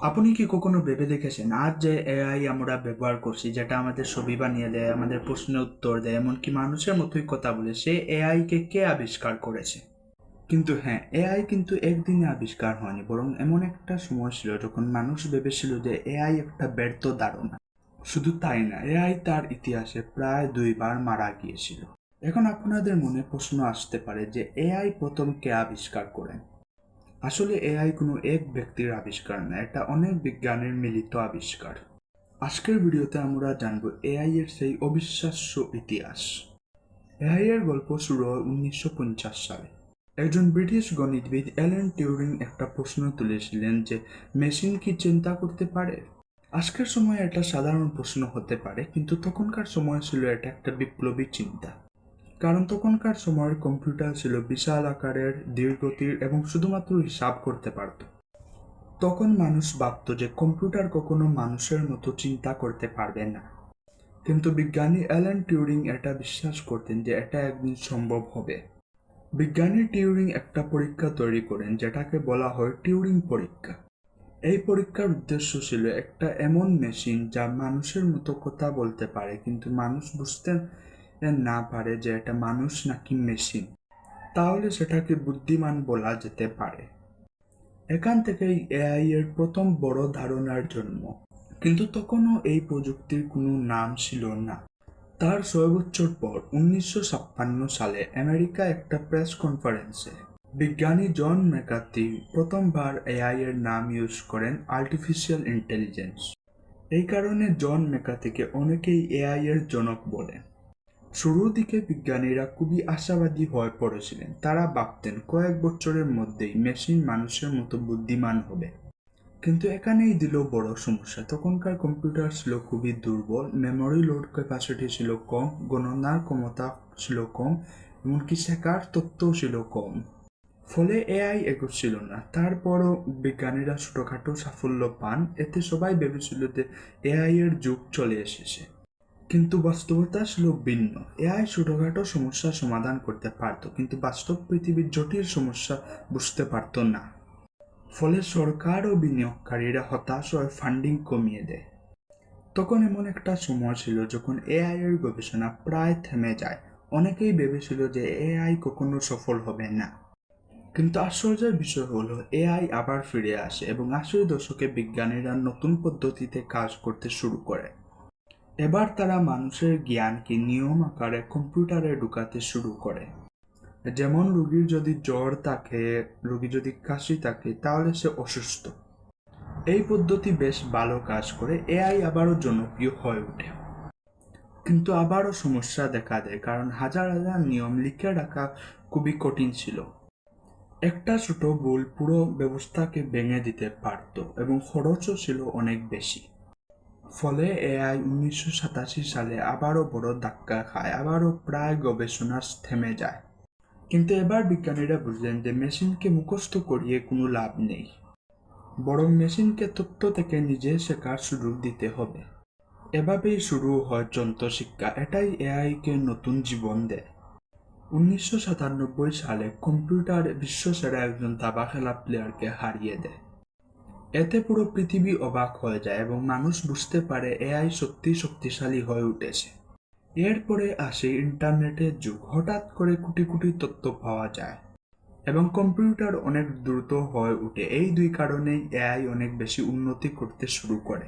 আপনি কি কখনো ভেবে দেখেছেন আজ যে এআই আমরা ব্যবহার করছি, যেটা আমাদের ছবি বানিয়ে দেয়, আমাদের প্রশ্নের উত্তর দেয়, এমনকি মানুষের মতোই কথা বলে, সে এআই কে আবিষ্কার করেছে? কিন্তু হ্যাঁ, এআই কিন্তু একদিনে আবিষ্কার হয়নি, বরং এমন একটা সময় ছিল যখন মানুষ ভেবেছিল যে এআই একটা ব্যর্থ ধারণা। শুধু তাই না, এআই তার ইতিহাসে প্রায় 2বার মারা গিয়েছিল। এখন আপনাদের মনে প্রশ্ন আসতে পারে যে এআই প্রথম কে আবিষ্কার করেন। আসলে এআই কোনো এক ব্যক্তির আবিষ্কার না, এটা অনেক বিজ্ঞানীর মিলিত আবিষ্কার। আজকের ভিডিওতে আমরা জানব এআই এর সেই অবিশ্বাস্য ইতিহাস। এআই এর গল্প শুরু হয় 1950 সালে। একজন ব্রিটিশ গণিতবিদ অ্যালেন টিউরিং একটা প্রশ্ন তুলেছিলেন যে মেশিন কি চিন্তা করতে পারে। আজকের সময় এটা সাধারণ প্রশ্ন হতে পারে, কিন্তু তখনকার সময় ছিল এটা একটা বিপ্লবী চিন্তা। কারণ তখনকার সময়ের কম্পিউটার ছিল বিশাল আকারের, ধীরগতির এবং শুধুমাত্র হিসাব করতে পারত। তখন মানুষ ভাবত যে কম্পিউটার কখনো মানুষের মতো চিন্তা করতে পারবে না। কিন্তু বিজ্ঞানী অ্যালান টিউরিং এটা বিশ্বাস করতেন যে এটা একদিন সম্ভব হবে। বিজ্ঞানী টিউরিং একটা পরীক্ষা তৈরি করেন যেটাকে বলা হয় টিউরিং পরীক্ষা। এই পরীক্ষার উদ্দেশ্য ছিল একটা এমন মেশিন যা মানুষের মতো কথা বলতে পারে, কিন্তু মানুষ বুঝতে না পারে যে এটা মানুষ নাকি মেশিন। তাহলে সেটাকে বুদ্ধিমান বলা যেতে পারে। এখান থেকেই এআই এর প্রথম বড় ধারণার জন্ম। কিন্তু তখনও এই প্রযুক্তির কোনো নাম ছিল না। তার 6 বছর পর 1956 সালে আমেরিকা একটা প্রেস কনফারেন্সে বিজ্ঞানী জন ম্যাকার্থি প্রথমবার এআই এর নাম ইউজ করেন আর্টিফিশিয়াল ইন্টেলিজেন্স। এই কারণে জন ম্যাকার্থিকে অনেকেই এআই এর জনক বলেন। শুরুর দিকে বিজ্ঞানীরা খুবই আশাবাদী হয়ে পড়েছিলেন। তারা ভাবতেন কয়েক বছরের মধ্যেই মেশিন মানুষের মতো বুদ্ধিমান হবে। কিন্তু এখানেই দিল বড় সমস্যা। তখনকার কম্পিউটার ছিল খুবই দুর্বল, মেমোরি লোড ক্যাপাসিটি ছিল কম, গণনার ক্ষমতা ছিল কম, এমনকি শেখার তথ্যও ছিল কম। ফলে এআই এগোচ্ছিল না। তারপরও বিজ্ঞানীরা ছোটখাটো সাফল্য পান। এতে সবাই ভেবেছিল যে এআই এর যুগ চলে এসেছে। কিন্তু বাস্তবতা ছিল ভিন্ন। এআই ছোটখাটো সমস্যার সমাধান করতে পারত, কিন্তু বাস্তব পৃথিবীর জটিল সমস্যা বুঝতে পারত না। ফলে সরকার ও বিনিয়োগকারীরা হতাশ হয়ে ফান্ডিং কমিয়ে দেয়। তখন এমন একটা সময় ছিল যখন এআই এর গবেষণা প্রায় থেমে যায়। অনেকেই ভেবেছিল যে এআই কখনো সফল হবে না। কিন্তু আশ্চর্যের বিষয় হলো এআই আবার ফিরে আসে এবং 80 দশকে বিজ্ঞানীরা নতুন পদ্ধতিতে কাজ করতে শুরু করে। এবার তারা মানুষের জ্ঞানকে নিয়ম আকারে কম্পিউটারে ঢুকাতে শুরু করে। যেমন রোগীর যদি জ্বর থাকে, রোগী যদি কাশি থাকে, তাহলে সে অসুস্থ। এই পদ্ধতি বেশ ভালো কাজ করে। এআই আবারও জনপ্রিয় হয়ে ওঠে। কিন্তু আবারও সমস্যা দেখা দেয়, কারণ হাজার হাজার নিয়ম লিখে রাখা খুবই কঠিন ছিল। একটা ছোট ভুল পুরো ব্যবস্থাকে ভেঙে দিতে পারত এবং খরচও ছিল অনেক বেশি। ফলে এআই 1987 সালে আবারও বড় ধাক্কা খায়, আবারও প্রায় গবেষণা থেমে যায়। কিন্তু এবার বিজ্ঞানীরা বুঝলেন যে মেশিনকে মুখস্থ করিয়ে কোনো লাভ নেই, বরং মেশিনকে তথ্য থেকে নিজে শেখার সুযোগ দিতে হবে। এভাবেই শুরু হয় যন্ত্র শিক্ষা। এটাই এআই কে নতুন জীবন দেয়। 1997 সালে কম্পিউটার বিশ্বসেরা একজন দাবা খেলা প্লেয়ারকে হারিয়ে দেয়। এতে পুরো পৃথিবী অবাক হয়ে যায় এবং মানুষ বুঝতে পারে এআই সত্যি শক্তিশালী হয়ে উঠেছে। এরপরে আসে ইন্টারনেটের যুগ। হঠাৎ করে কোটি কোটি তথ্য পাওয়া যায় এবং কম্পিউটার অনেক দ্রুত হয়ে ওঠে। এই দুই কারণেই এআই অনেক বেশি উন্নতি করতে শুরু করে।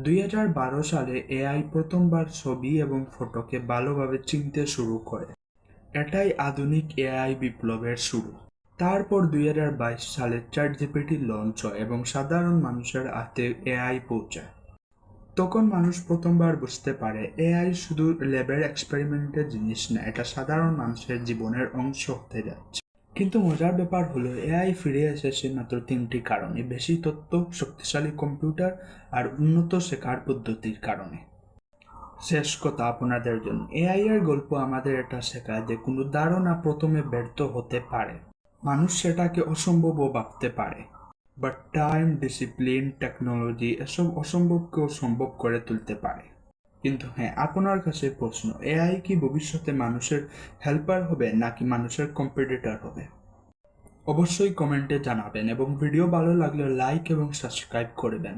2012 সালে এআই প্রথমবার ছবি এবং ফটোকে ভালোভাবে চিনতে শুরু করে। এটাই আধুনিক এআই বিপ্লবের শুরু। তারপর 2022 সালে চ্যাটজিপিটি লঞ্চ হয় এবং সাধারণ মানুষের হাতে এআই পৌঁছায়। তখন মানুষ প্রথমবার বুঝতে পারে এআই শুধু ল্যাবের এক্সপেরিমেন্টের জিনিস না, এটা সাধারণ মানুষের জীবনের অংশ হতে যাচ্ছে। কিন্তু মজার ব্যাপার হলো এআই ফিরে এসেছে মাত্র 3টি কারণে: বেশি তথ্য, শক্তিশালী কম্পিউটার আর উন্নত শেখার পদ্ধতির কারণে। শেষ কথা আপনাদের জন্য, এআই এর গল্প আমাদের এটা শেখায় যে কোনো ধারণা প্রথমে ব্যর্থ হতে পারে। মানুষ সেটাকে অসম্ভবও ভাবতে পারে, বাট টাইম, ডিসিপ্লিন, টেকনোলজি এসব অসম্ভবকেও সম্ভব করে তুলতে পারে। কিন্তু হ্যাঁ, আপনার কাছে প্রশ্ন, এআই কি ভবিষ্যতে মানুষের হেল্পার হবে নাকি মানুষের কম্পিটিটর হবে? অবশ্যই কমেন্টে জানাবেন এবং ভিডিও ভালো লাগলে লাইক এবং সাবস্ক্রাইব করবেন।